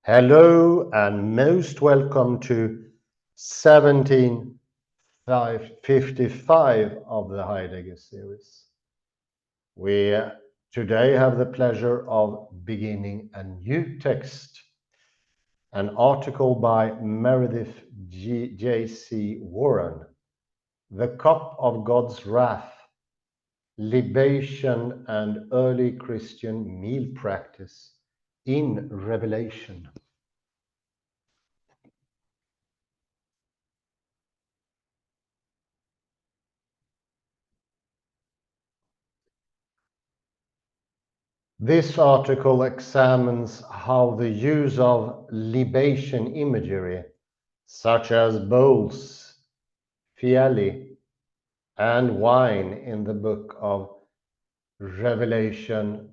Hello and most welcome to 1755 of the Heidegger series. We today have the pleasure of beginning a new text, an article by Meredith J C Warren, The Cup of God's Wrath, Libation and Early Christian Meal Practice in Revelation. This article examines how the use of libation imagery, such as bowls, fiali, and wine in the book of Revelation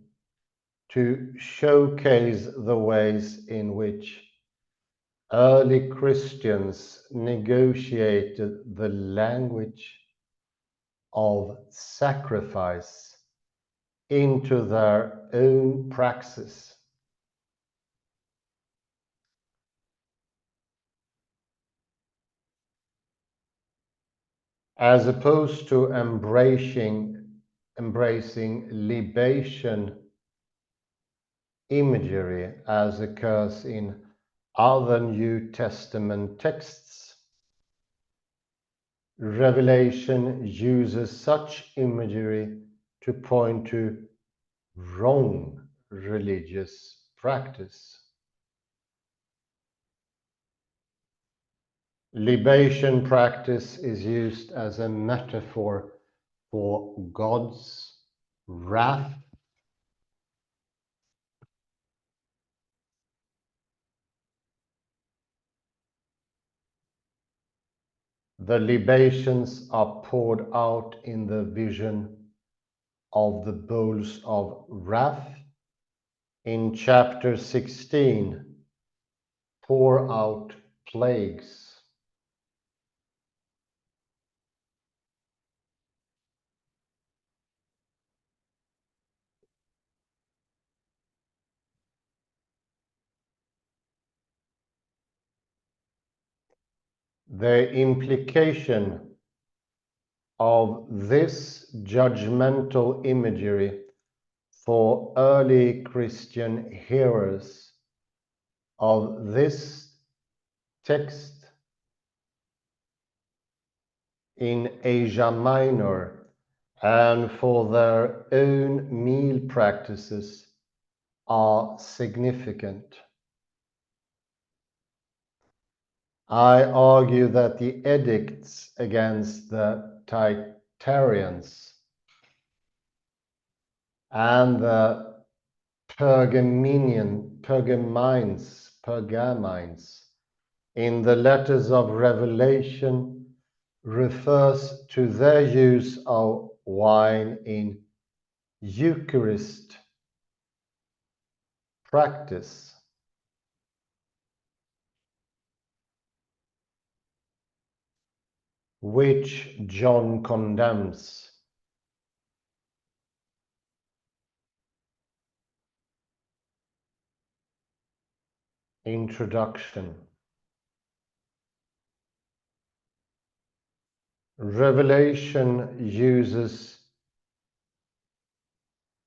to showcase the ways in which early Christians negotiated the language of sacrifice into their own praxis. As opposed to embracing libation imagery as occurs in other New Testament texts, Revelation uses such imagery to point to wrong religious practice. Libation practice is used as a metaphor for God's wrath The libations are poured out in the vision of the bowls of wrath. In chapter 16, pour out plagues. The implication of this judgmental imagery for early Christian hearers of this text in Asia Minor and for their own meal practices are significant. I argue that the edicts against the Titarians and the Pergamines in the letters of Revelation refers to their use of wine in Eucharist practice. Which John condemns. Introduction. Revelation uses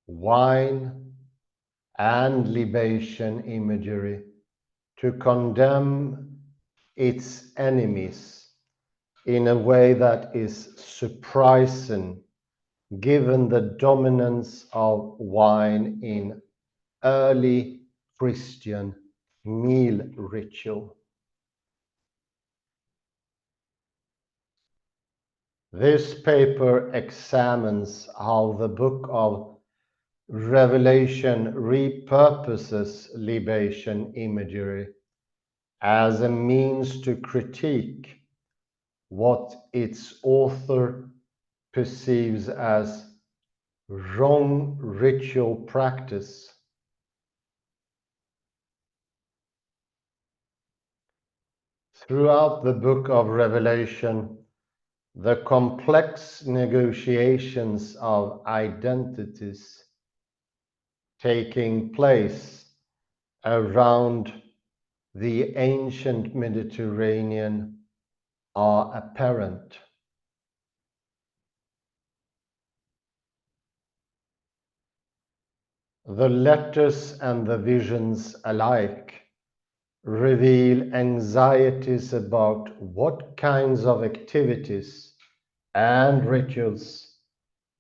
wine and libation imagery to condemn its enemies in a way that is surprising given the dominance of wine in early Christian meal ritual. This paper examines how the book of Revelation repurposes libation imagery as a means to critique what its author perceives as wrong ritual practice. Throughout the book of Revelation, the complex negotiations of identities taking place around the ancient Mediterranean are apparent. The letters and the visions alike reveal anxieties about what kinds of activities and rituals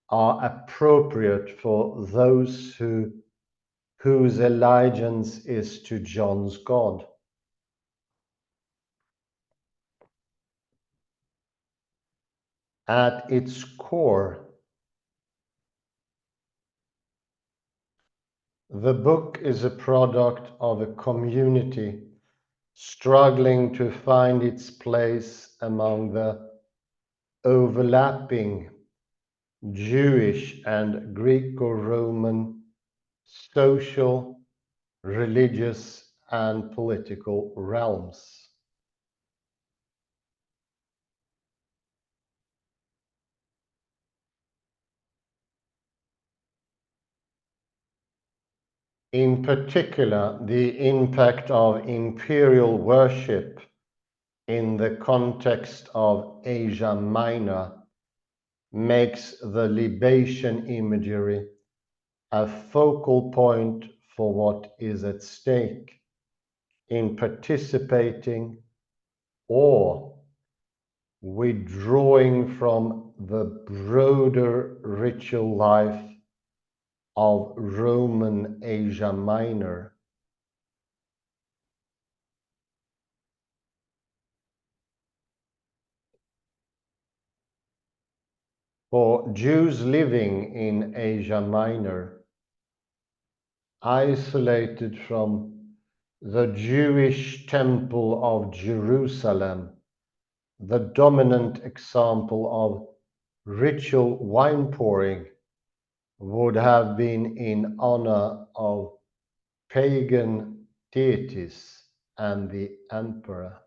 are appropriate for those whose allegiance is to John's God. At its core, the book is a product of a community struggling to find its place among the overlapping Jewish and Greco-Roman social, religious, and political realms. In particular, the impact of imperial worship in the context of Asia Minor makes the libation imagery a focal point for what is at stake in participating or withdrawing from the broader ritual life of Roman Asia Minor. For Jews living in Asia Minor, isolated from the Jewish Temple of Jerusalem, the dominant example of ritual wine pouring would have been in honor of pagan deities and the emperor.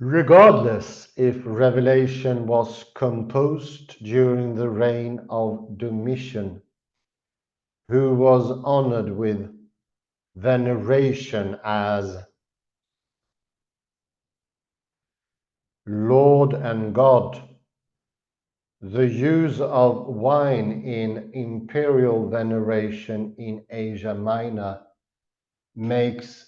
Regardless if Revelation was composed during the reign of Domitian, who was honored with veneration as Lord and God, the use of wine in imperial veneration in Asia Minor makes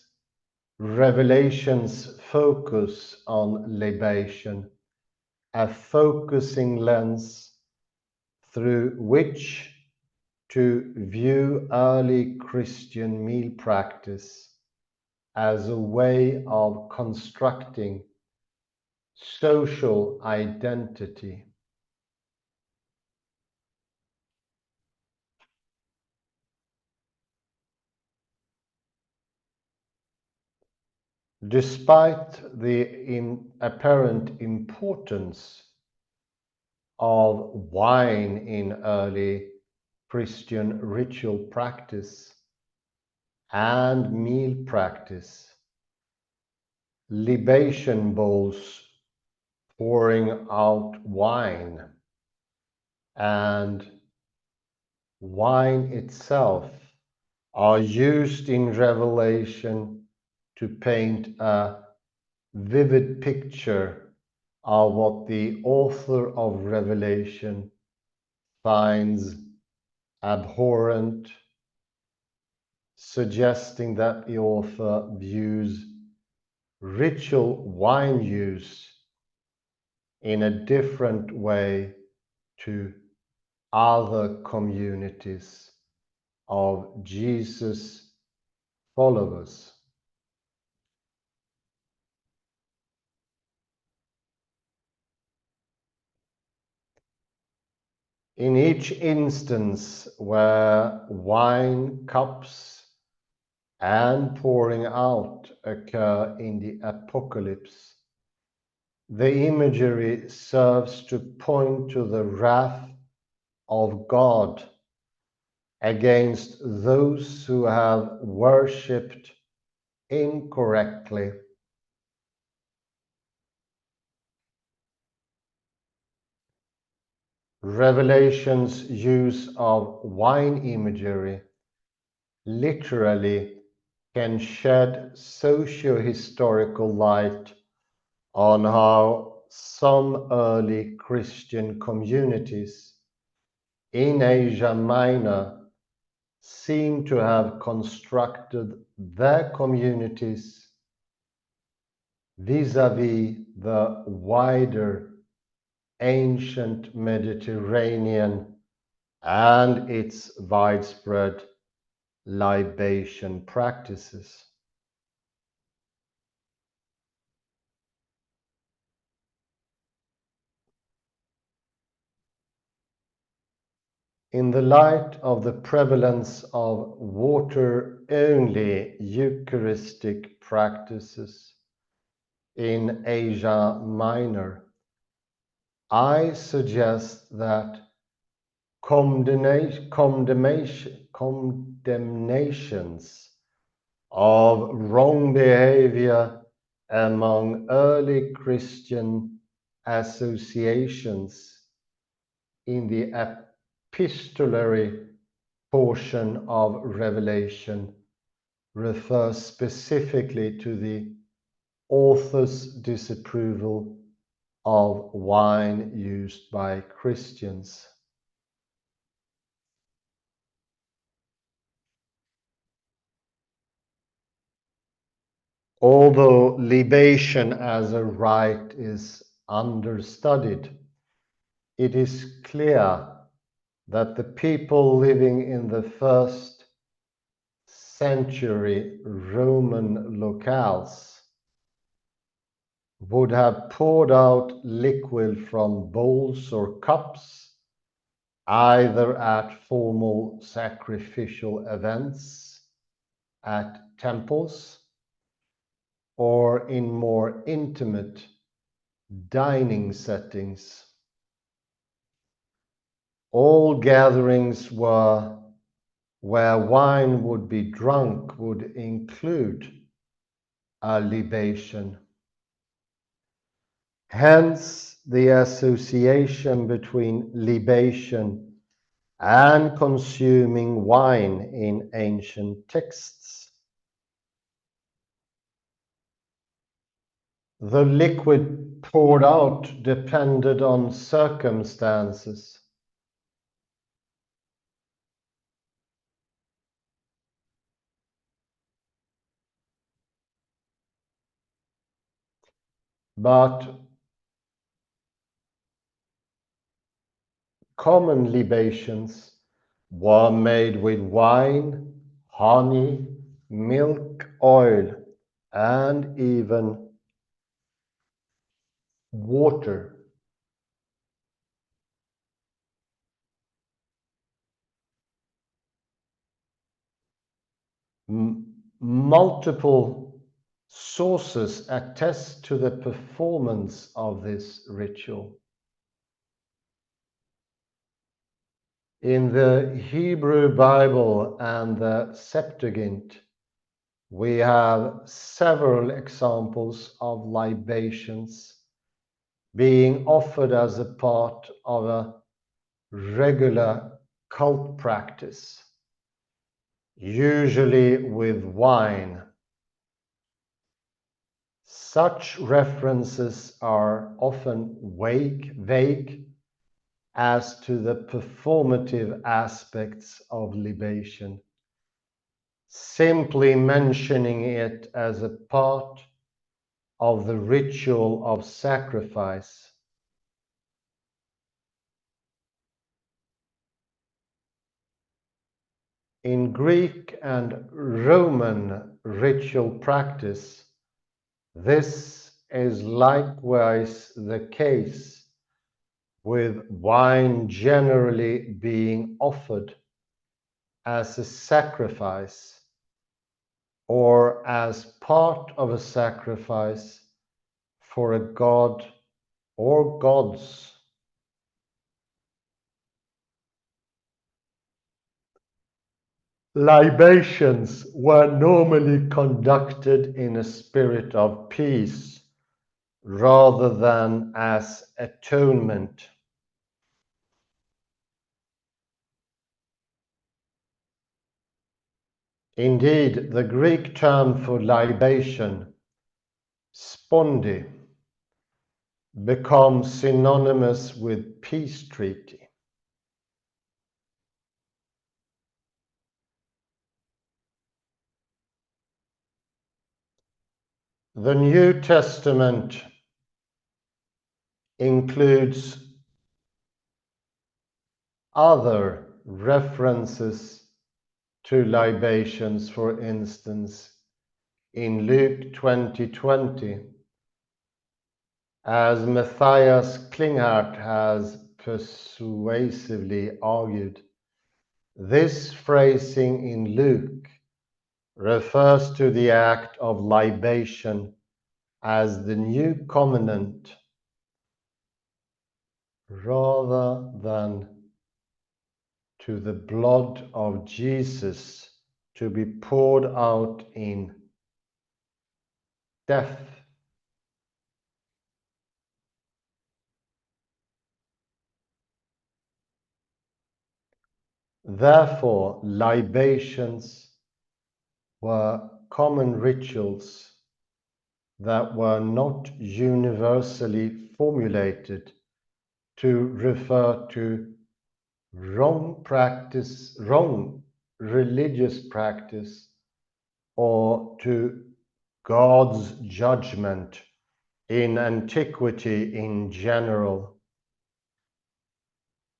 Revelation's focus on libation a focusing lens through which to view early Christian meal practice as a way of constructing social identity. Despite the apparent importance of wine in early Christian ritual practice and meal practice, libation bowls pouring out wine and wine itself are used in Revelation to paint a vivid picture of what the author of Revelation finds abhorrent, suggesting that the author views ritual wine use in a different way to other communities of Jesus' followers. In each instance where wine cups and pouring out occur in the Apocalypse, the imagery serves to point to the wrath of God against those who have worshipped incorrectly. Revelation's use of wine imagery literally can shed socio-historical light on how some early Christian communities in Asia Minor seem to have constructed their communities vis-à-vis the wider ancient Mediterranean and its widespread libation practices. In the light of the prevalence of water-only Eucharistic practices in Asia Minor, I suggest that condemnations of wrong behavior among early Christian associations in the epistolary portion of Revelation refers specifically to the author's disapproval of wine used by Christians. Although libation as a rite is understudied, it is clear that the people living in the first century Roman locales would have poured out liquid from bowls or cups, either at formal sacrificial events at temples or in more intimate dining settings. All gatherings where wine would be drunk would include a libation. Hence, the association between libation and consuming wine in ancient texts. The liquid poured out depended on circumstances. But common libations were made with wine, honey, milk, oil, and even water. Multiple sources attest to the performance of this ritual. In the Hebrew Bible and the Septuagint, we have several examples of libations being offered as a part of a regular cult practice, usually with wine. Such references are often vague as to the performative aspects of libation, simply mentioning it as a part of the ritual of sacrifice. In Greek and Roman ritual practice, this is likewise the case, with wine generally being offered as a sacrifice or as part of a sacrifice for a god or gods. Libations were normally conducted in a spirit of peace rather than as atonement. Indeed, the Greek term for libation, spondi, becomes synonymous with peace treaty. The New Testament includes other references to libations, for instance, in Luke 20:20, as Matthias Klinghardt has persuasively argued. This phrasing in Luke refers to the act of libation as the new covenant rather than to the blood of Jesus to be poured out in death. Therefore, libations were common rituals that were not universally formulated to refer to wrong religious practice, or to God's judgment in antiquity in general,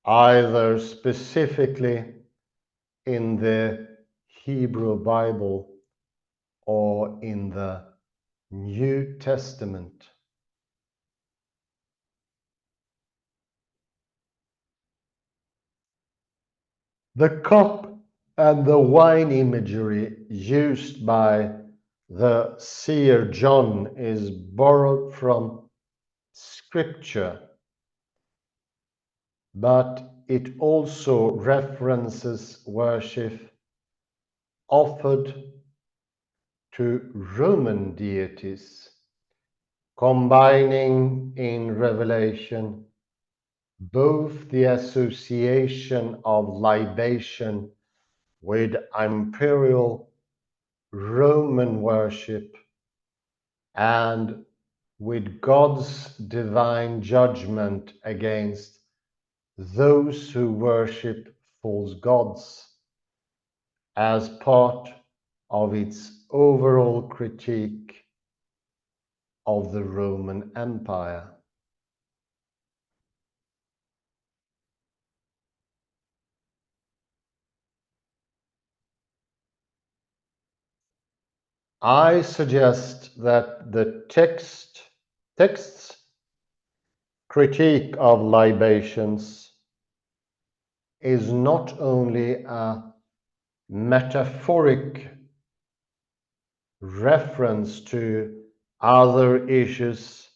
either specifically in the Hebrew Bible or in the New Testament. The cup and the wine imagery used by the seer John is borrowed from Scripture, but it also references worship offered to Roman deities, combining in Revelation both the association of libation with imperial Roman worship and with God's divine judgment against those who worship false gods, as part of its overall critique of the Roman Empire. I suggest that the text's critique of libations is not only a metaphoric reference to other issues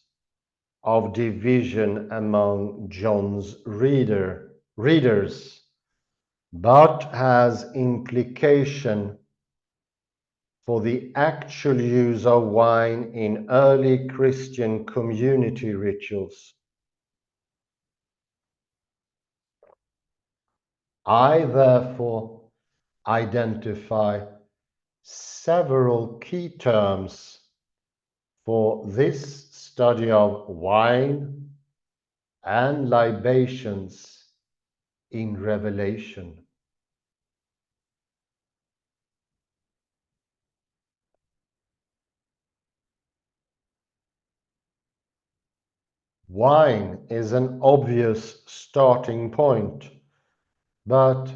of division among John's readers, but has implication for the actual use of wine in early Christian community rituals. I therefore identify several key terms for this study of wine and libations in Revelation. Wine is an obvious starting point, but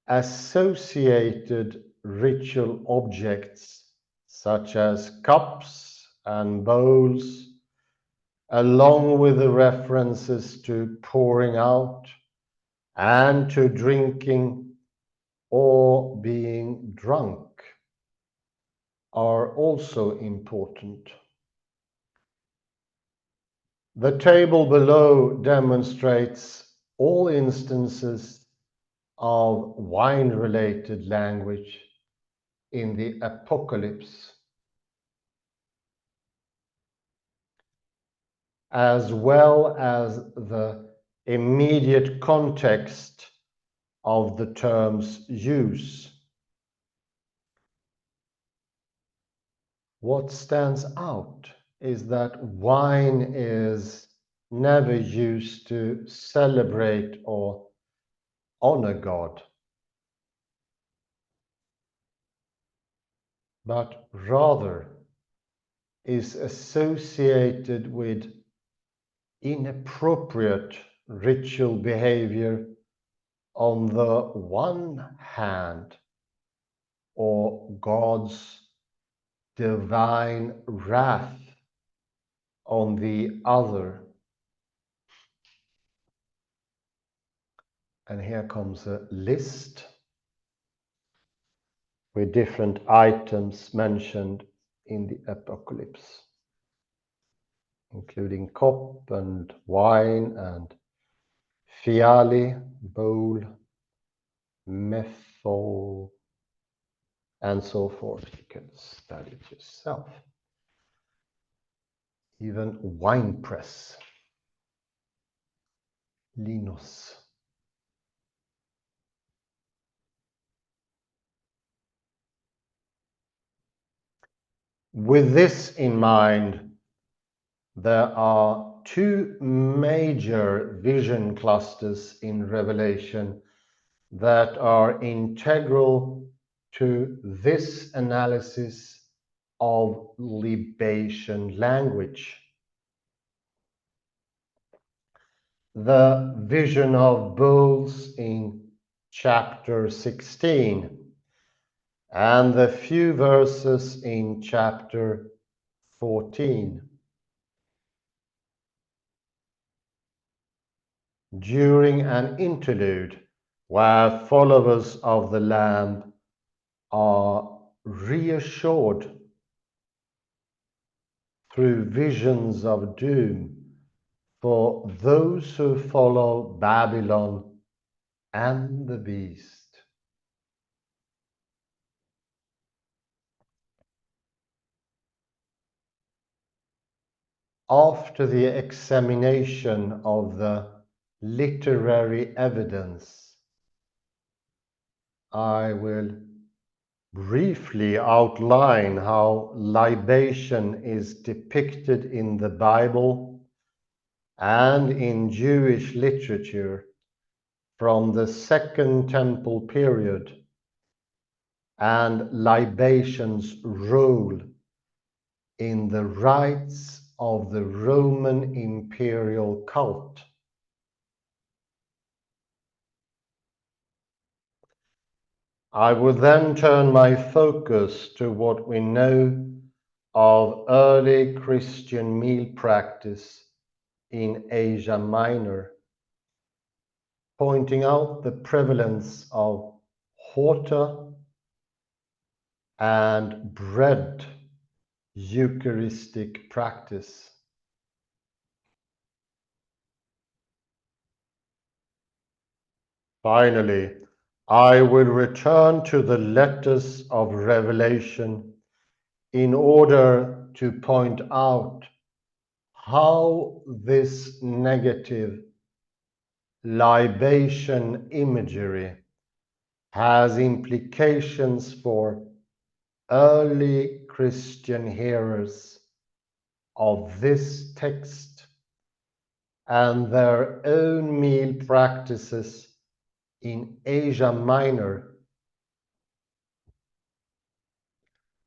associated ritual objects such as cups and bowls, along with the references to pouring out and to drinking or being drunk, are also important. The table below demonstrates all instances of wine-related language in the Apocalypse, as well as the immediate context of the term's use. what stands out is that wine is never used to celebrate or honor God, but rather is associated with inappropriate ritual behavior on the one hand, or God's divine wrath on the other. And here comes a list with different items mentioned in the Apocalypse, including cup and wine and fiali, bowl, methyl, and so forth. You can study it yourself. Even wine press, linos. With this in mind, there are two major vision clusters in Revelation that are integral to this analysis of libation language. The vision of bulls in chapter 16 and the few verses in chapter 14. During an interlude where followers of the Lamb are reassured through visions of doom for those who follow Babylon and the beast. After the examination of the literary evidence, I will briefly outline how libation is depicted in the Bible and in Jewish literature from the Second Temple period, and libation's role in the rites of the Roman imperial cult. I would then turn my focus to what we know of early Christian meal practice in Asia Minor, pointing out the prevalence of water and bread Eucharistic practice. Finally, I will return to the letters of Revelation in order to point out how this negative libation imagery has implications for early Christian hearers of this text and their own meal practices in Asia Minor,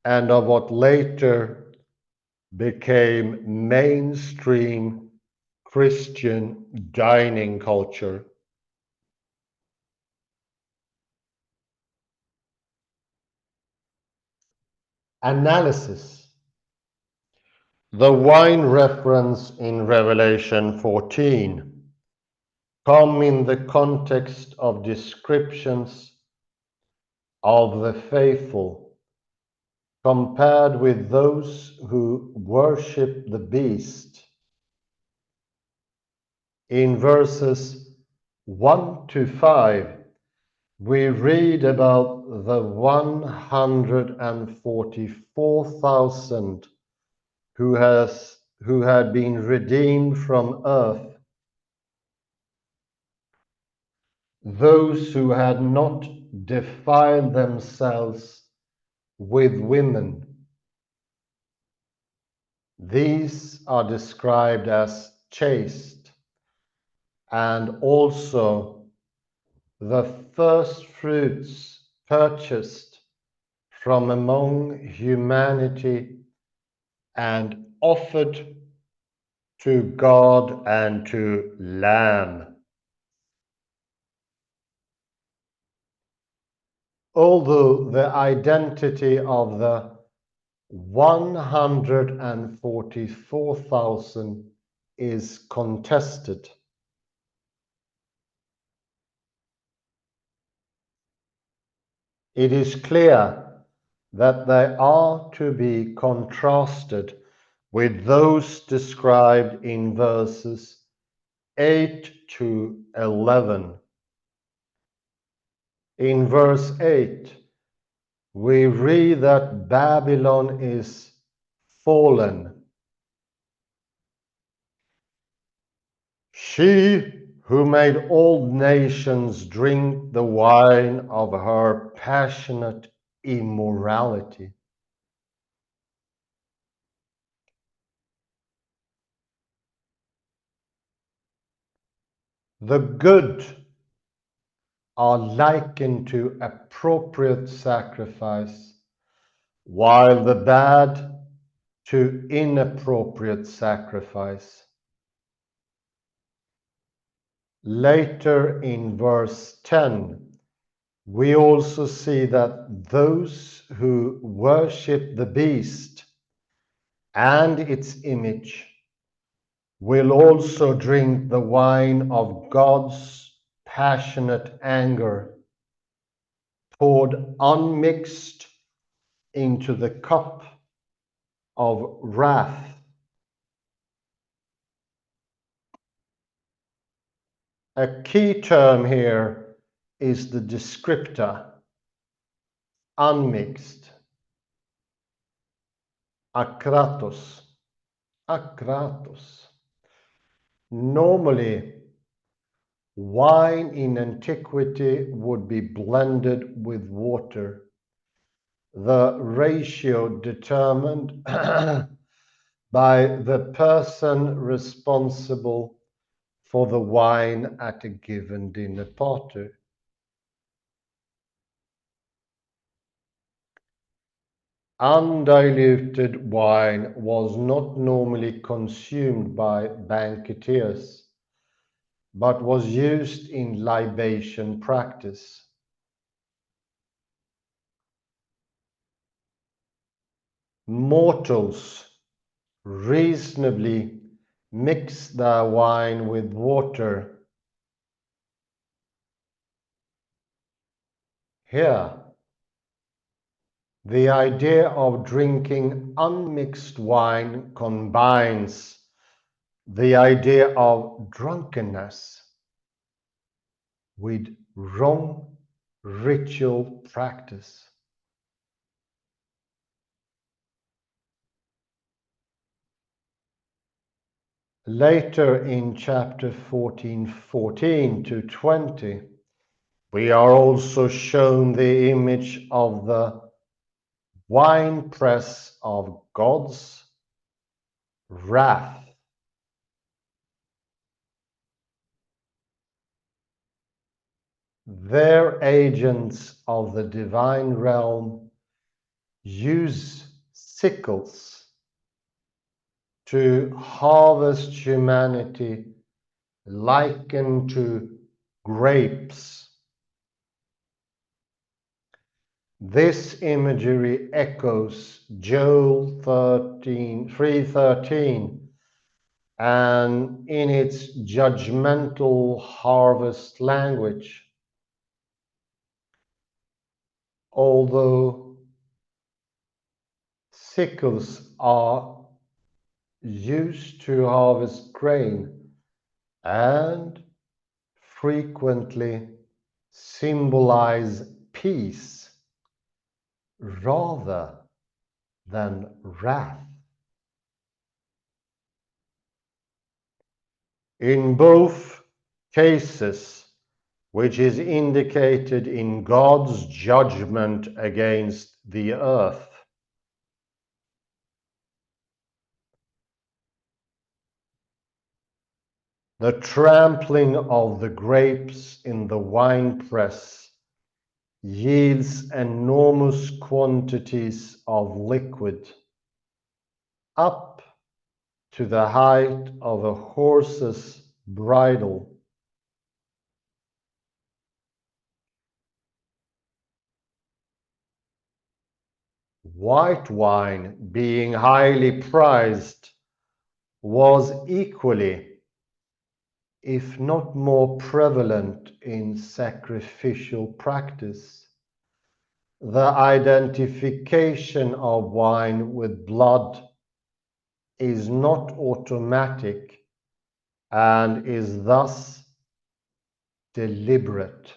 and of what later became mainstream Christian dining culture. Analysis. The wine reference in Revelation 14 come in the context of descriptions of the faithful compared with those who worship the beast. In verses 1 to 5, we read about the 144,000 who had been redeemed from earth, those who had not defiled themselves with women, These are described as chaste, and also the first fruits purchased from among humanity and offered to God and to Lamb. Although the identity of the 144,000 is contested, it is clear that they are to be contrasted with those described in verses 8 to 11. In verse 8, we read that Babylon is fallen. She who made all nations drink the wine of her passionate immorality. The good are likened to appropriate sacrifice, while the bad to inappropriate sacrifice. Later in verse 10, we also see that those who worship the beast and its image will also drink the wine of God's passionate anger, poured unmixed into the cup of wrath. A key term here is the descriptor, unmixed, akratos, akratos. Normally, wine in antiquity would be blended with water, the ratio determined by the person responsible for the wine at a given dinner party. Undiluted wine was not normally consumed by banqueters, but was used in libation practice. Mortals reasonably mix their wine with water. Here, the idea of drinking unmixed wine combines the idea of drunkenness with wrong ritual practice. Later in chapter 14 to 20, we are also shown the image of the winepress of God's wrath. Their agents of the divine realm use sickles to harvest humanity likened to grapes. This imagery echoes Joel 3:13, and in its judgmental harvest language. Although sickles are used to harvest grain and frequently symbolize peace rather than wrath. In both cases, which is indicated in God's judgment against the earth, The trampling of the grapes in the winepress yields enormous quantities of liquid, up to the height of a horse's bridle. White wine, being highly prized, was equally, if not more prevalent in sacrificial practice. The identification of wine with blood is not automatic and is thus deliberate.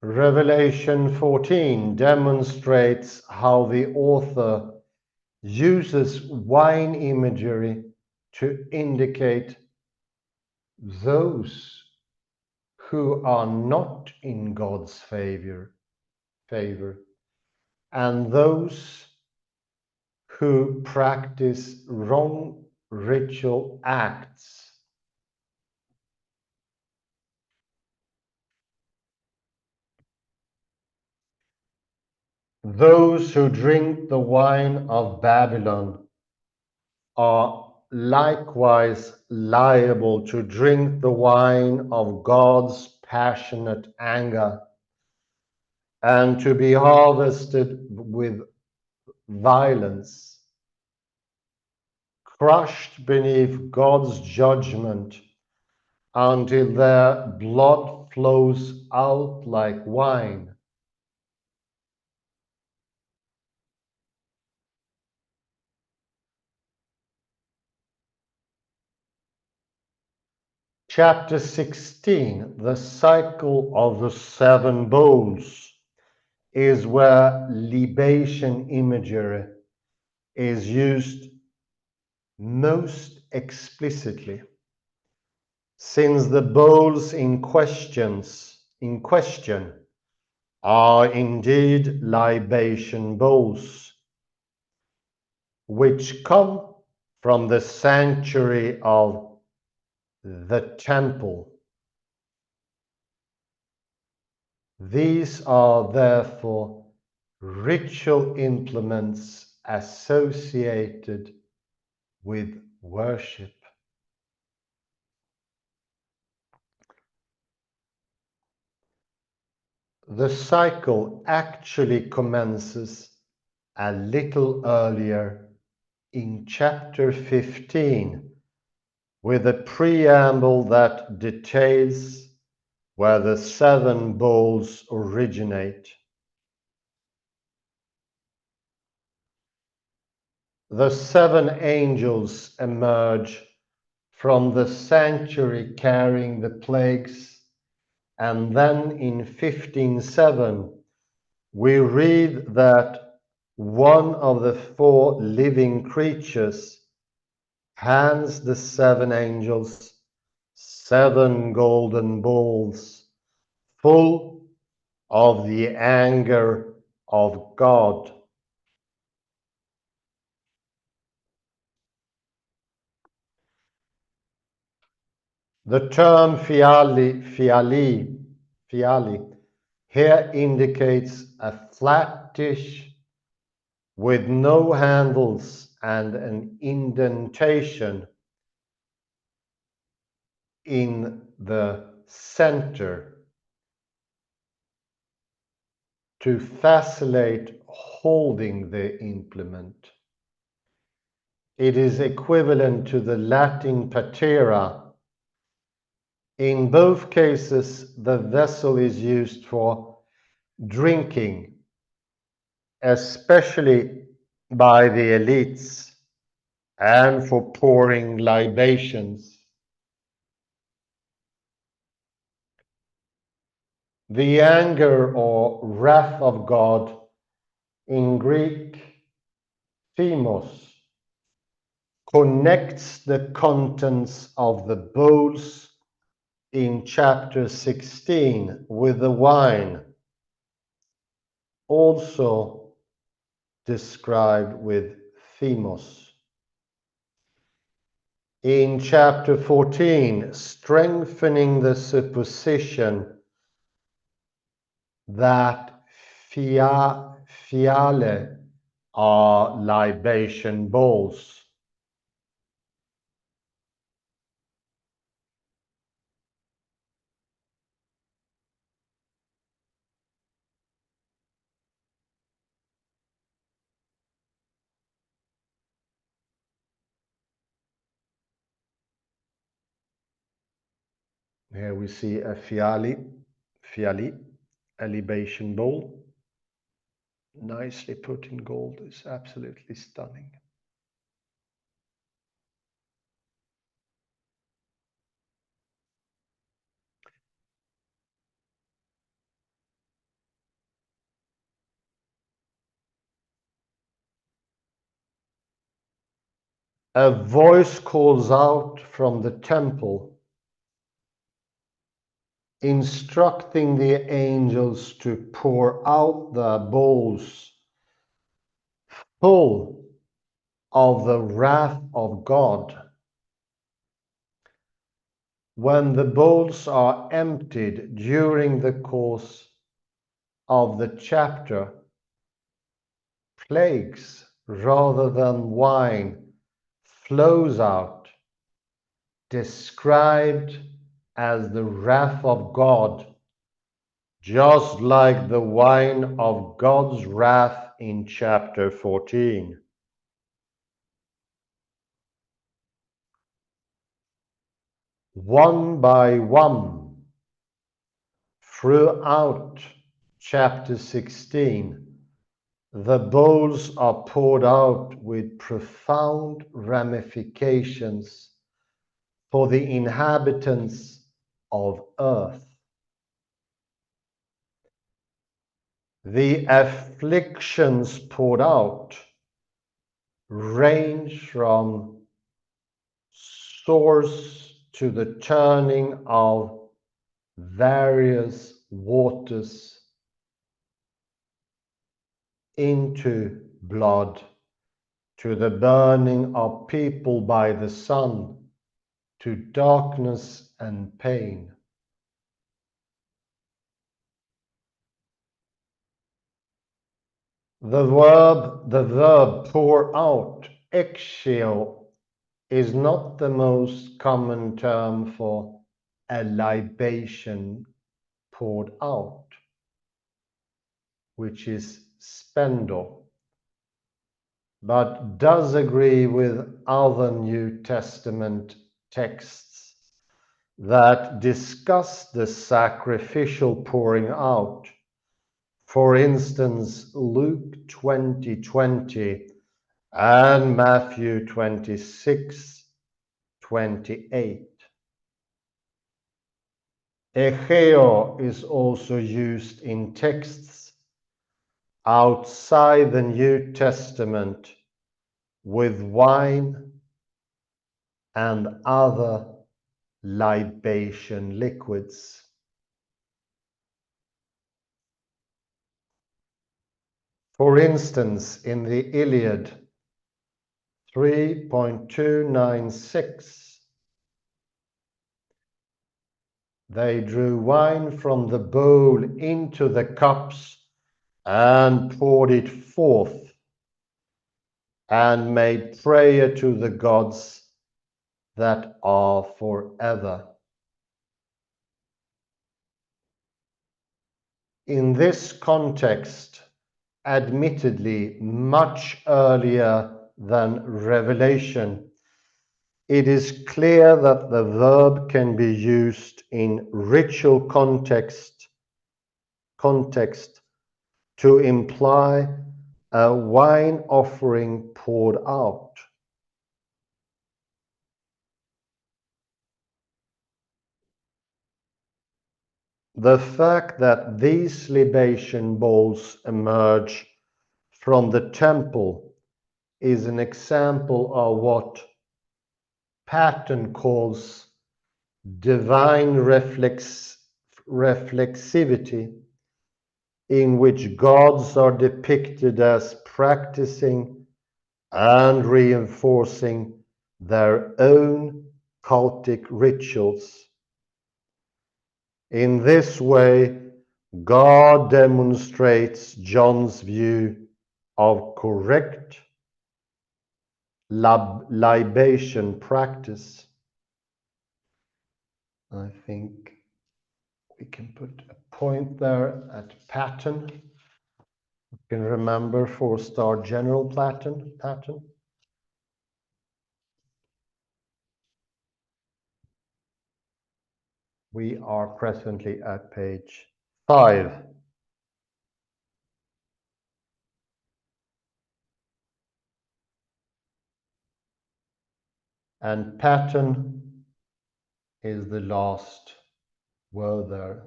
Revelation 14 demonstrates how the author uses wine imagery to indicate those who are not in God's favor, and those who practice wrong ritual acts. Those who drink the wine of Babylon are likewise liable to drink the wine of God's passionate anger and to be harvested with violence, crushed beneath God's judgment until their blood flows out like wine. Chapter 16, the cycle of the seven bowls, is where libation imagery is used most explicitly, since the bowls in question are indeed libation bowls, which come from the sanctuary of the temple. These are therefore ritual implements associated with worship. The cycle actually commences a little earlier in chapter 15 with a preamble that details where the seven bowls originate. The seven angels emerge from the sanctuary carrying the plagues, and then in 15:7 we read that one of the four living creatures hands the seven angels seven golden bowls full of the anger of God. The term fiali here indicates a flat dish with no handles and an indentation in the center to facilitate holding the implement. It is equivalent to the Latin patera. In both cases, the vessel is used for drinking, especially by the elites, and for pouring libations. The anger or wrath of God, in Greek, themos, connects the contents of the bowls in chapter 16 with the wine, also described with themos. In chapter 14, strengthening the supposition that fiale are libation bowls. Here we see a fiali, a libation bowl. Nicely put in gold, is absolutely stunning. A voice calls out from the temple, instructing the angels to pour out their bowls full of the wrath of God. When the bowls are emptied during the course of the chapter, plagues rather than wine flows out, described as the wrath of God, just like the wine of God's wrath in chapter 14. One by one, throughout chapter 16, the bowls are poured out with profound ramifications for the inhabitants of earth. The afflictions poured out range from source to the turning of various waters into blood, to the burning of people by the sun, to darkness and pain. The verb pour out, exio, is not the most common term for a libation poured out, which is spendo, but does agree with other New Testament texts that discuss the sacrificial pouring out. For instance, Luke 20:20 and Matthew 26:28. Egeo is also used in texts outside the New Testament with wine and other libation liquids. For instance, in the Iliad 3.296, they drew wine from the bowl into the cups and poured it forth and made prayer to the gods that are forever. In this context, admittedly much earlier than Revelation, it is clear that the verb can be used in ritual context to imply a wine offering poured out. The fact that these libation bowls emerge from the temple is an example of what Patton calls divine reflexivity in which gods are depicted as practicing and reinforcing their own cultic rituals. In this way, God demonstrates John's view of correct libation practice. I think we can put a point there at pattern. You can remember 4-star general pattern. We are presently at page 5. And pattern is the last word there.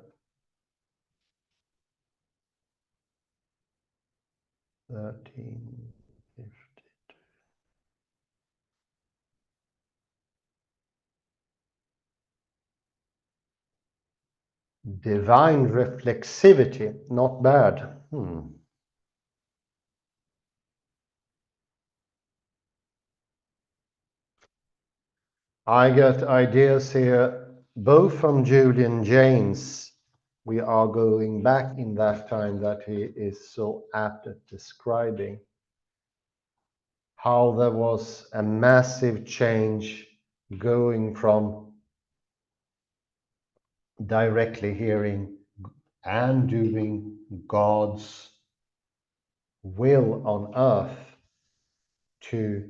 1350. Divine reflexivity, not bad. I get ideas here both from Julian Jaynes. We are going back in that time that he is so apt at describing how there was a massive change going from directly hearing and doing God's will on earth to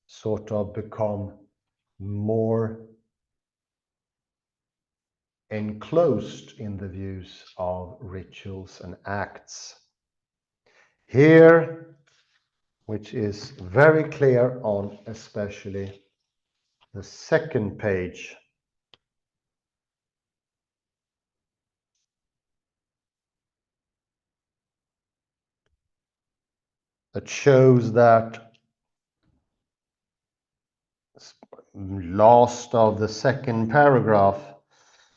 sort of become more enclosed in the views of rituals and acts. Here, which is very clear on especially the second page, it shows that last of the second paragraph,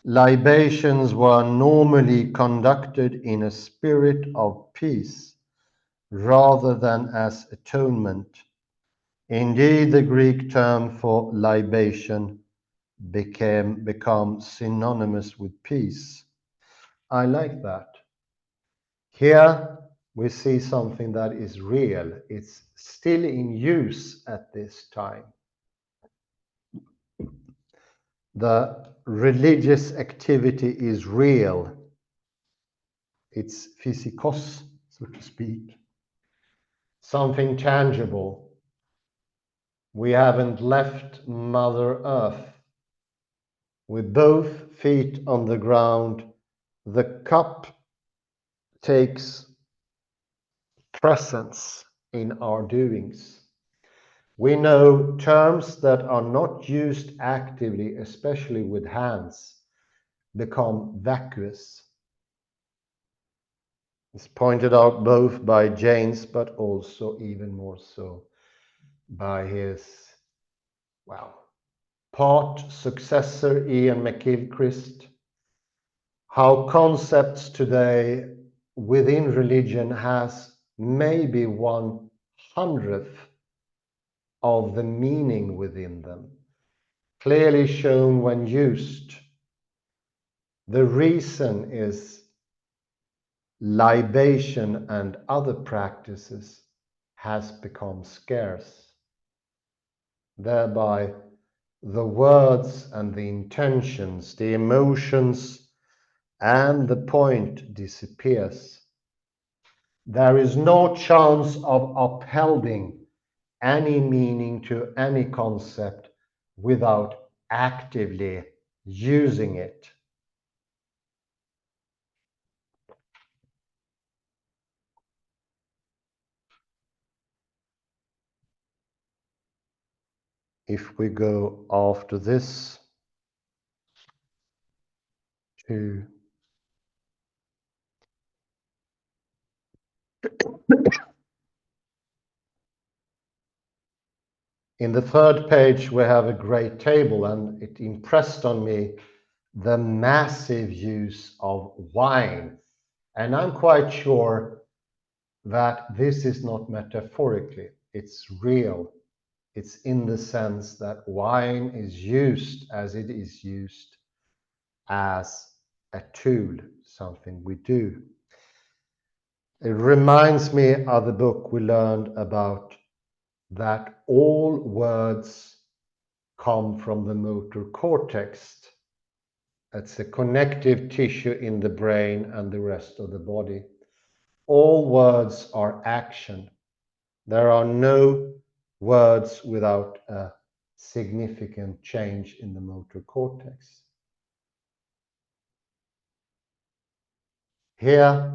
libations were normally conducted in a spirit of peace rather than as atonement. Indeed, the Greek term for libation become synonymous with peace. I like that. Here we see something that is real. It's still in use at this time. The religious activity is real. It's physikos, so to speak. Something tangible. We haven't left Mother Earth. With both feet on the ground, the cup takes presence in our doings. We know terms that are not used actively, especially with hands, become vacuous. It's pointed out both by Jaynes, but also even more so by his, part successor Ian McGilchrist, how concepts today within religion has maybe 1/100th of the meaning within them, clearly shown when used. The reason is libation and other practices has become scarce. Thereby, the words and the intentions, the emotions, and the point disappears. There is no chance of upholding any meaning to any concept without actively using it. If we go after this to in the third page, we have a great table, and it impressed on me the massive use of wine And I'm quite sure that this is not metaphorically, it's real. It's in the sense that wine is used as it is used as a tool, something we do. It reminds me of the book we learned about that all words come from the motor cortex. It's a connective tissue in the brain and the rest of the body. All words are action. There are no words without a significant change in the motor cortex. Here,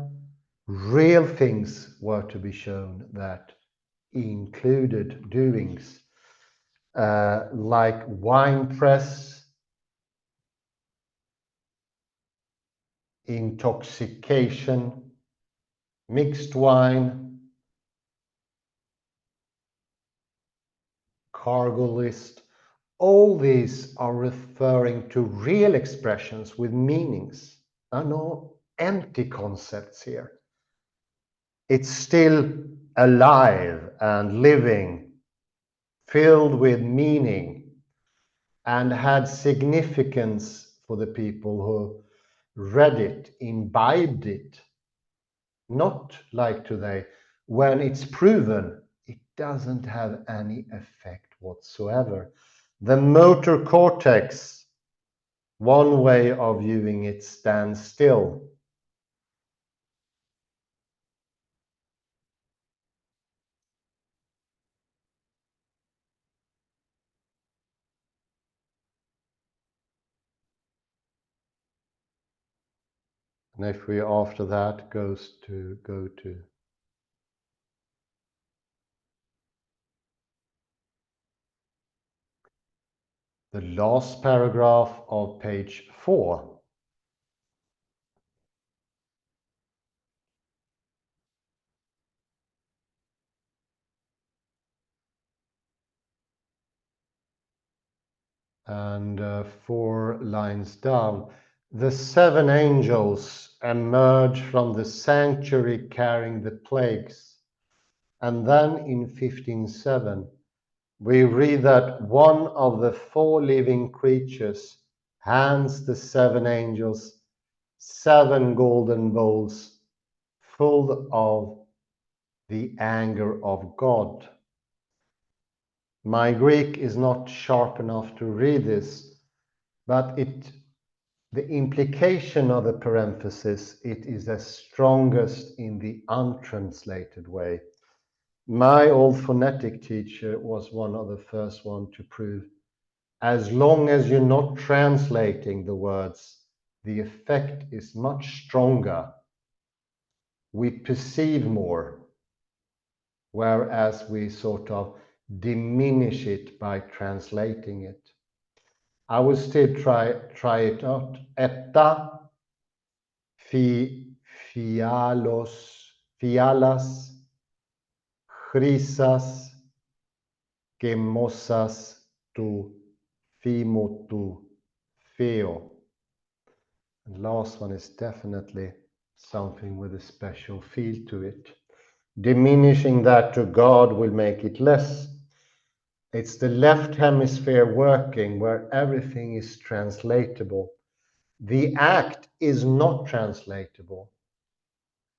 real things were to be shown that included doings like wine press, intoxication, mixed wine, cargo list. All these are referring to real expressions with meanings and no empty concepts here. It's still alive and living, filled with meaning, and had significance for the people who read it, imbibed it. Not like today, when it's proven, it doesn't have any effect whatsoever. The motor cortex, one way of viewing it, stands still. And if we after that go to the last paragraph of page 4. And 4 lines down, the 7 angels emerge from the sanctuary carrying the plagues. And then in 15:7, we read that one of the 4 living creatures hands the 7 angels 7 golden bowls full of the anger of God. My Greek is not sharp enough to read this, but the implication of the parenthesis, it is the strongest in the untranslated way. My old phonetic teacher was one of the first one to prove, as long as you're not translating the words, the effect is much stronger. We perceive more, whereas we sort of diminish it by translating it. I will still try it out. Etta, fialas, chrysas, gemosas, tu, fimotu, feo. And last one is definitely something with a special feel to it. Diminishing that to God will make it less. It's the left hemisphere working where everything is translatable. The act is not translatable,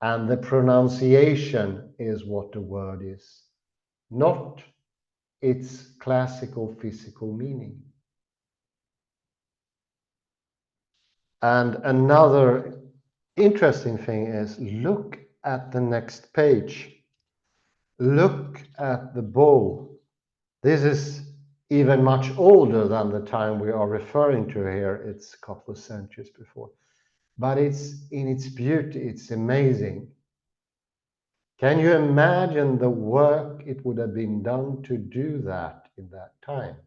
and the pronunciation is what the word is, not its classical physical meaning. And another interesting thing is, look at the next page. Look at the bowl. This is even much older than the time we are referring to here. It's a couple of centuries before. But it's in its beauty, it's amazing. Can you imagine the work it would have been done to do that in that time?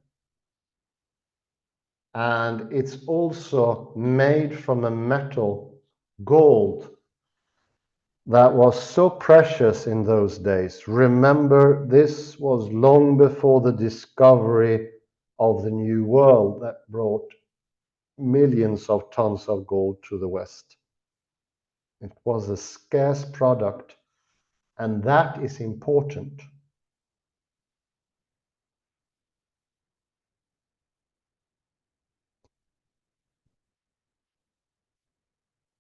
And it's also made from a metal, gold, that was so precious in those days. Remember, this was long before the discovery of the New World that brought millions of tons of gold to the West. It was a scarce product, and that is important.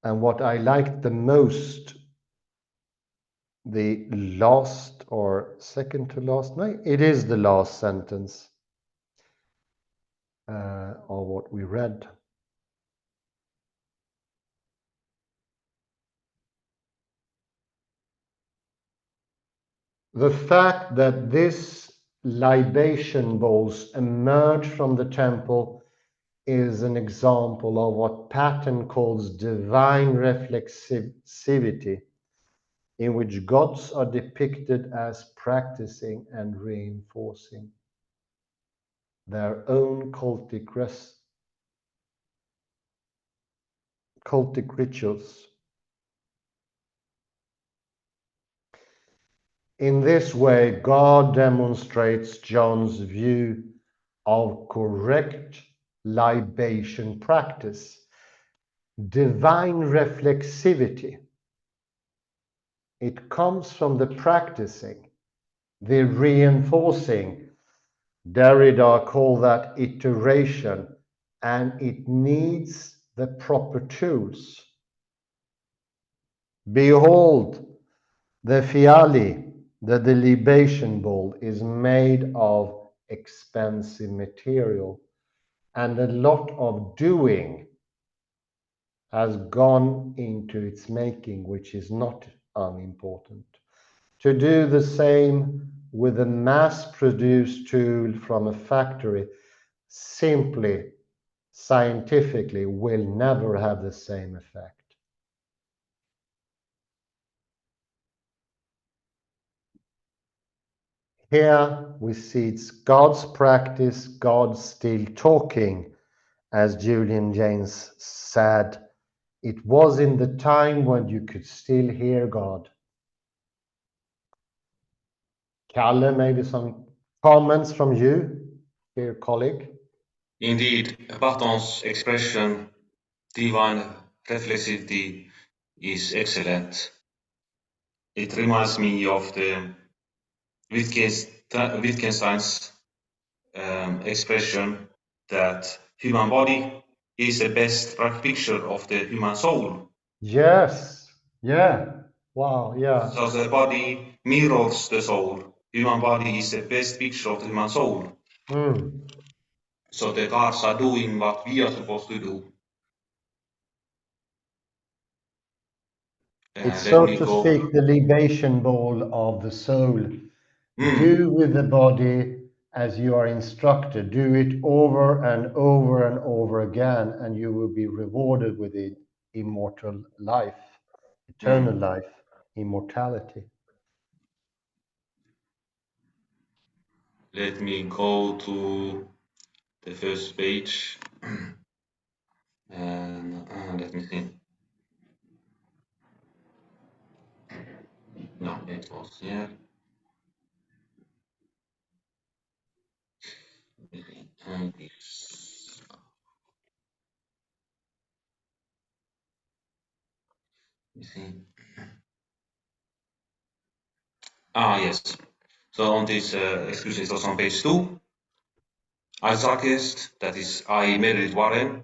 And what I liked the most, the last or second to last, no, it is the last sentence of what we read. The fact that this libation bowls emerge from the temple is an example of what Patton calls divine reflexivity, in which gods are depicted as practicing and reinforcing their own cultic rituals. In this way, God demonstrates John's view of correct libation practice, divine reflexivity. It comes from the practicing, the reinforcing. Derrida called that iteration, and it needs the proper tools. Behold, the fiali, the libation bowl, is made of expensive material, and a lot of doing has gone into its making, which is not unimportant. To do the same with a mass-produced tool from a factory simply, scientifically, will never have the same effect. Here we see it's God's practice, God still talking, as Julian James said. It was in the time when you could still hear God. Kalle, maybe some comments from you, dear colleague? Indeed, Barton's expression, divine reflexivity, is excellent. It reminds me of the Wittgenstein's expression that human body is the best picture of the human soul. Yes, yeah, wow, yeah. So the body mirrors the soul. Human body is the best picture of the human soul. Mm. So the gods are doing what we are supposed to do. It's Let so me to go. speak the libation bowl of the soul. Do with the body as you are instructed. Do it over and over and over again, and you will be rewarded with the immortal life, eternal life, immortality. Let me go to the first page and let me see. No, it was here. And let me see. Yes. So on this excuse, it was on page 2. I suggest, that is, I Meredith Warren,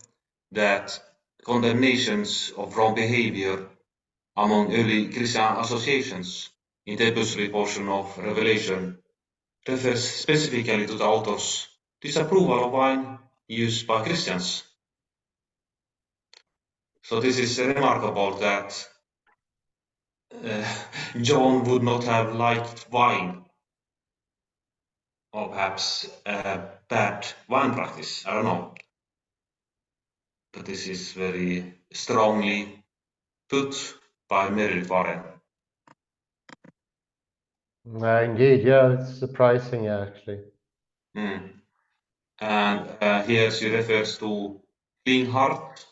that condemnations of wrong behavior among early Christian associations in the episcopal portion of Revelation refers specifically to the author's disapproval of wine used by Christians. So this is remarkable that John would not have liked wine, or perhaps bad wine practice, I don't know. But this is very strongly put by Meredith Warren. Indeed, yeah, it's surprising actually. And here she refers to clean heart.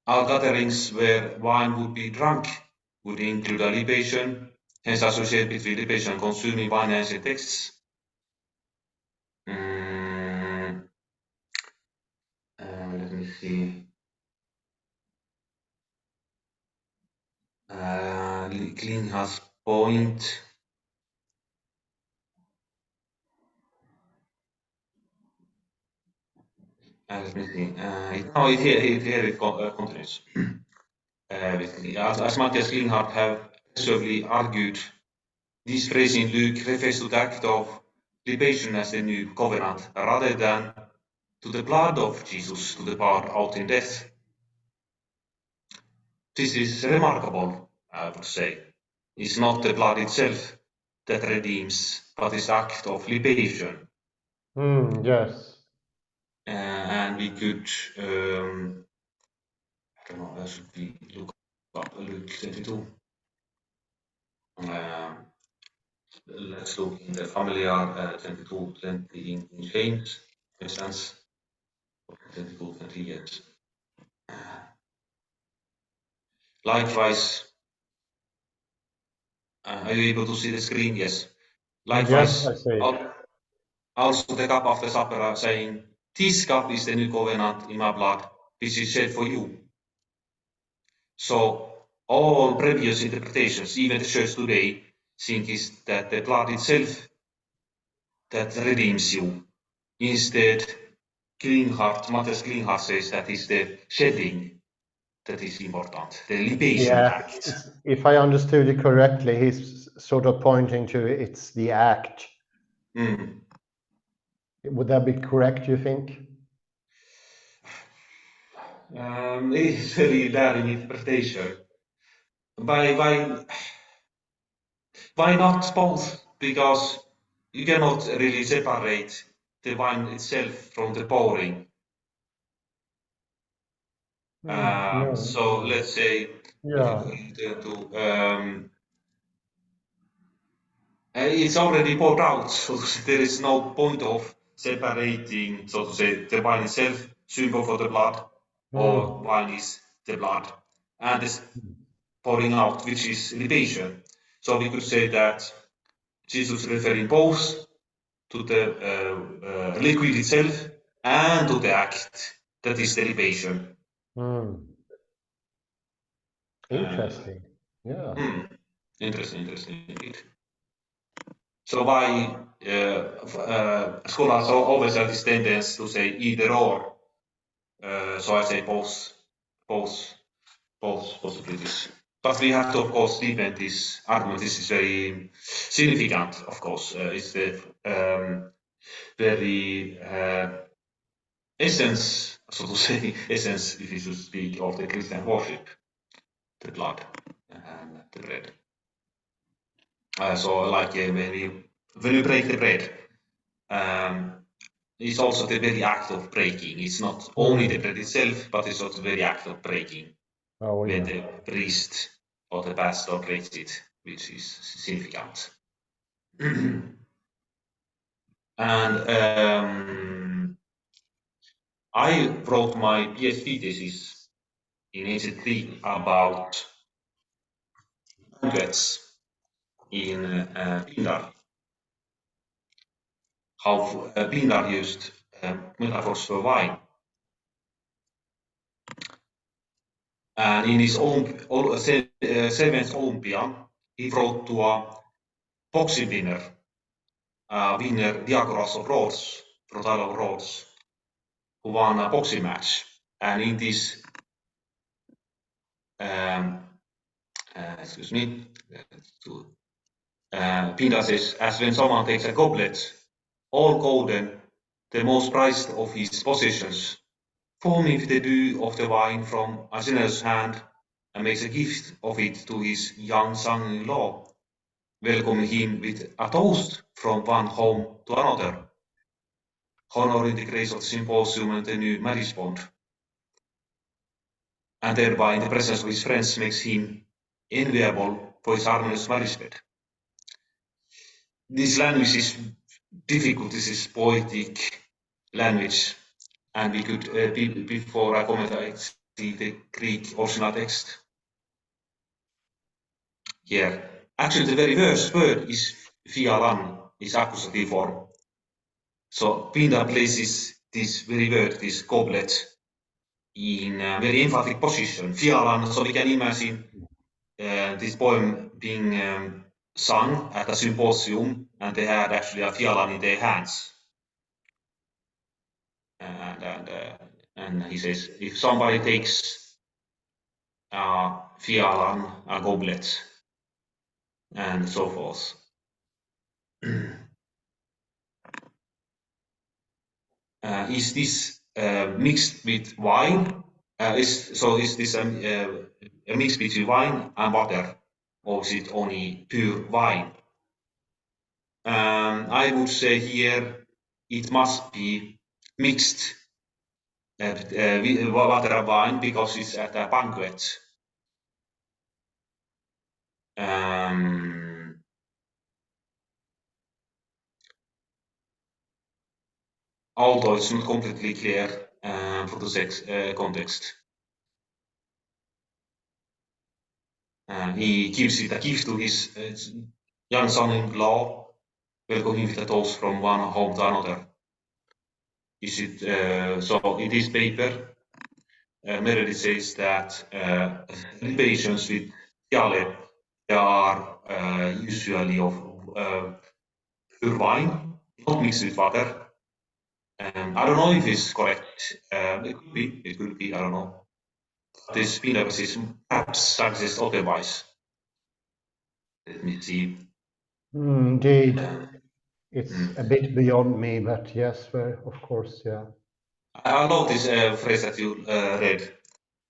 All gatherings where wine would be drunk would include a libation, hence associated between libation and consuming wine and ancient texts. Let me see. Klinghart's point. Let me see. Here it continues. As Matthias Klinghardt have successfully argued, this phrase in Luke refers to the act of libation as the new covenant, rather than to the blood of Jesus to the poured out in death. This is remarkable, I would say. It's not the blood itself that redeems, but this act of libation. Yes. And we could, I don't know, where should we look up Luke 22? Let's look in the familiar 22:20 in James, for instance, 22:28. Likewise, are you able to see the screen? Yes. Likewise, Yes, I see. also the cup after supper, saying, "This cup is the new covenant in my blood, which is shed for you." So all previous interpretations, even the church today, think is that the blood itself that redeems you. Instead, Matthias Klinghardt says that is the shedding that is important, the libation act. If I understood it correctly, he's sort of pointing to it's the act. Would that be correct, you think? It's very daring interpretation. Why not both? Because you cannot really separate the wine itself from the pouring. So let's say if you to it's already poured out, so there is no point of separating, so to say, the wine itself, symbol for the blood, or wine is the blood, and this pouring out, which is libation. So we could say that Jesus referring both to the liquid itself and to the act, that is the libation. Interesting. Interesting indeed. So why scholars always have this tendency to say either or. So I say both possibilities. But we have to, of course, defend this argument. This is very significant, of course. It's the very essence, so to say, essence, if you should speak, of the Christian worship, the blood and the bread. So like when you break the bread, it's also the very act of breaking. It's not only the bread itself, but it's also the very act of breaking. When the priest or the pastor breaks it, which is significant. And I wrote my PhD thesis in ancient Greek about banquets in Pindar. How Pindar used metaphors for wine. And in his own seventh Olympian, he wrote to a boxing winner, Diagoras of Rhodes, Rhodala of Rhodes, who won a boxing match. And in this, Pindar says, as when someone takes a goblet, all golden, the most prized of his possessions, foaming with the dew of the wine from a generous hand, and makes a gift of it to his young son-in-law, welcoming him with a toast from one home to another, honoring the grace of the symposium and the new marriage bond, and thereby in the presence of his friends makes him enviable for his harmonious marriage bed. This language is difficult, this is poetic language, and we could, before I comment, I see the Greek original text here. Actually, the very first word is fialan, is accusative form. So Pindar places this very word, this goblet, in a very emphatic position, fialan, so we can imagine this poem being sung at a symposium, and they had actually a fialan in their hands. And he says, if somebody takes a fialan, a goblet, and so forth. Is this mixed with wine? Is this a mix between wine and water, or is it only pure wine? I would say here it must be mixed with water and wine because it's at a banquet. Although it's not completely clear for the context. He gives it a gift to his young son-in-law, welcoming with a toast from one home to another. Is it so? In this paper, Meredith says that libations with Yale are usually of pure wine, not mixed with water. I don't know if it's correct. It could be. It could be. I don't know. This hypothesis perhaps suggests otherwise. Let me see. Indeed, it's a bit beyond me, but yes, of course, yeah. I love this phrase that you read.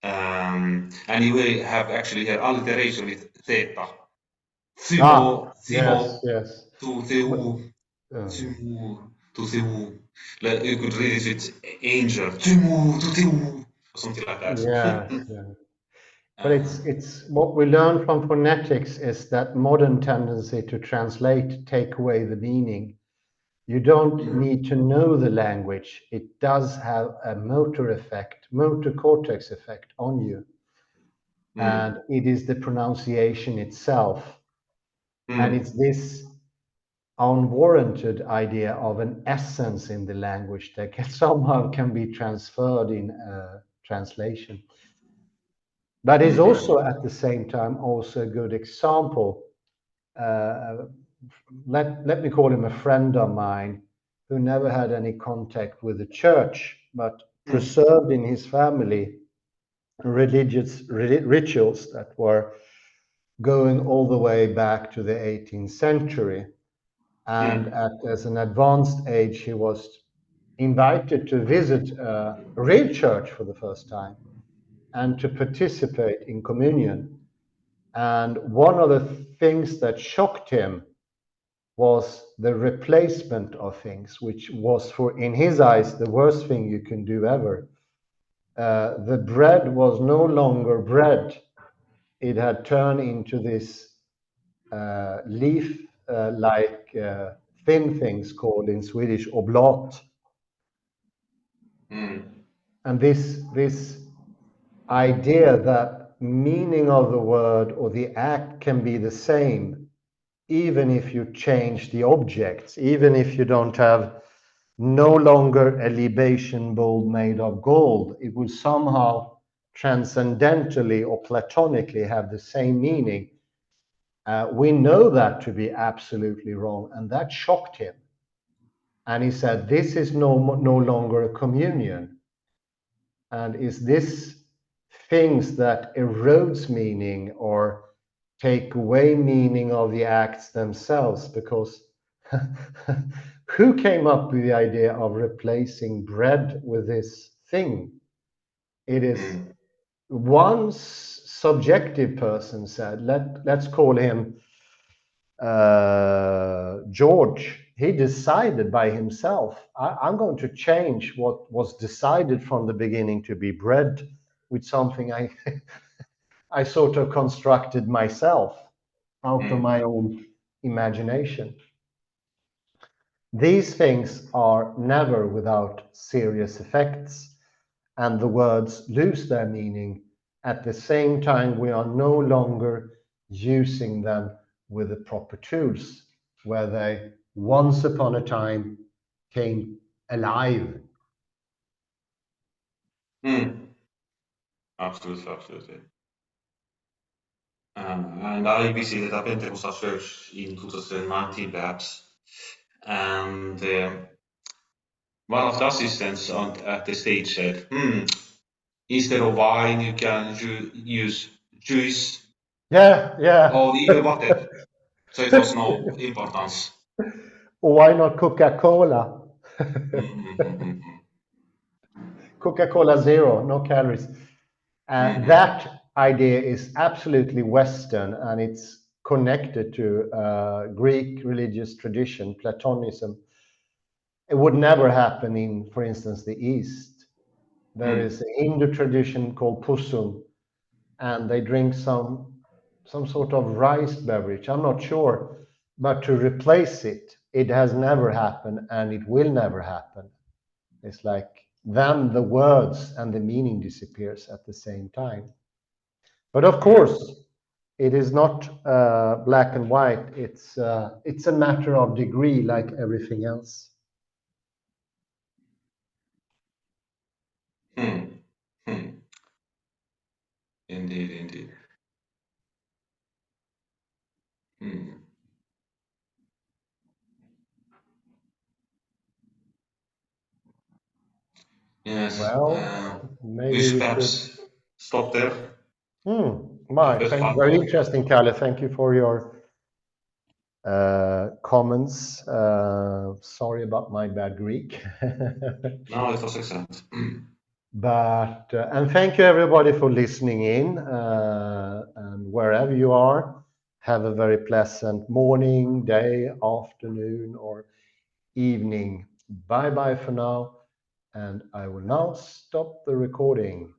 And you will have actually here alliteration with theta. Thymo, Yes, thymo, yes. to theu, Uh, thymo, to theu. You could read it with angel, thymo, to theu, or something like that. yes, yeah. But it's what we learn from phonetics is that modern tendency to translate, take away the meaning. You don't need to know the language. It does have a motor effect, motor cortex effect on you. And it is the pronunciation itself. And it's this unwarranted idea of an essence in the language that somehow can be transferred in translation. But is also at the same time also a good example. Let me call him a friend of mine who never had any contact with the church, but preserved in his family religious rituals that were going all the way back to the 18th century. And as an advanced age, he was invited to visit a real church for the first time and to participate in communion. And one of the things that shocked him was the replacement of things, which was, for in his eyes, the worst thing you can do ever. The bread was no longer bread. It had turned into this leaf-like thin things called in Swedish oblat. And this idea that meaning of the word or the act can be the same, even if you change the objects, even if you don't have no longer a libation bowl made of gold, it will somehow transcendentally or platonically have the same meaning. We know that to be absolutely wrong, and that shocked him. And he said, this is no longer a communion. And is this things that erodes meaning or take away meaning of the acts themselves? Because who came up with the idea of replacing bread with this thing? It is one subjective person said, let's call him George. He decided by himself, I'm going to change what was decided from the beginning to be bread with something I sort of constructed myself out of my own imagination. These things are never without serious effects, and the words lose their meaning. At the same time, we are no longer using them with the proper tools, where they once upon a time came alive. Absolutely, absolutely. And I visited a Pentecostal church in 2019, perhaps. And one of the assistants at the stage said, instead of wine, you can use juice Yeah. or even water. So it was no importance. Why not Coca-Cola? Mm-hmm. Coca-Cola Zero, no calories. That idea is absolutely Western, and it's connected to Greek religious tradition, Platonism. It would never happen in, for instance, the East. There is a Hindu tradition called Pusum, and they drink some sort of rice beverage. I'm not sure, but to replace it, it has never happened, and it will never happen. It's like then the words and the meaning disappears at the same time. But of course, it is not black and white. It's a matter of degree, like everything else. Indeed, indeed. Hmm. Yes, Well, we maybe should we should. perhaps stop there. My, But thank, fun very talk. interesting, Kalle. Thank you for your comments. Sorry about my bad Greek. No, it was excellent. But and thank you everybody for listening in, and wherever you are, have a very pleasant morning, day, afternoon, or evening. Bye bye for now, and I will now stop the recording.